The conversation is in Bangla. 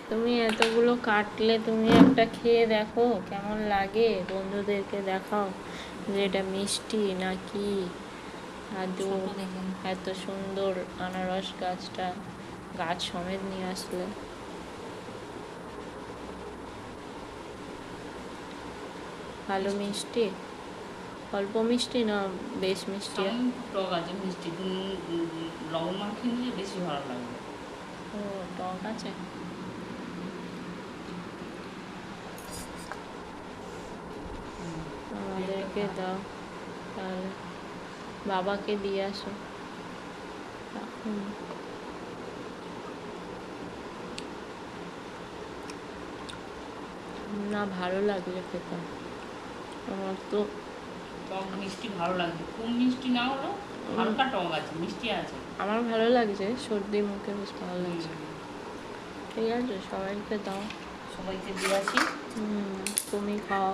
তুমি এতগুলো কাটলে তুমি একটা খেয়ে দেখো কেমন লাগে, বন্ধুদেরকে দেখাও যে এটা মিষ্টি নাকি আদৌ। এত সুন্দর আনারস গাছটা, গাছ সমেত নিয়ে আসলে। ভালো মিষ্টি, অল্প মিষ্টি না বেশ মিষ্টি? টক আছে, মিষ্টি লবণ মাখিয়ে নিলে বেশি ভালো লাগবে। ও টক আছে। আমাদেরকে দাও তাহলে, বাবাকে দিয়ে আসো। না ভালো লাগলে খেতাম। আমার তো টক মিষ্টি ভালো লাগবে, খুব মিষ্টি না হলেও হালকা টক আছে, মিষ্টি আছে। আমার ভালো লাগছে, সর্দি মুখে বেশ ভালো লাগছে। ঠিক আছে, সবাইকে দাও। সবাইকে দিয়ে আসি। তুমি খাও।